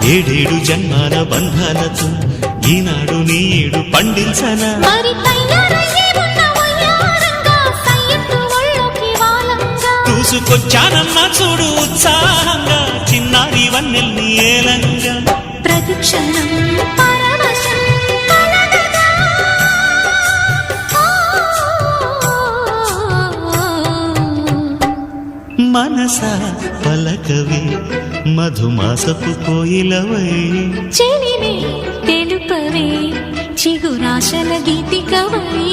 ఏడేడు జన్మాల బంధాలతో ఈనాడు నీడు పండించనా చూసుకొచ్చానన్నా చూడు ఉత్సాహంగా చిన్నారి వన్నెల్ని ఏలంగా ప్రతిక్షణం మనసా పలకవే మధుమాసపు కోయిలవై చెలినే తెలుపవే చిగురాశల గీతికవై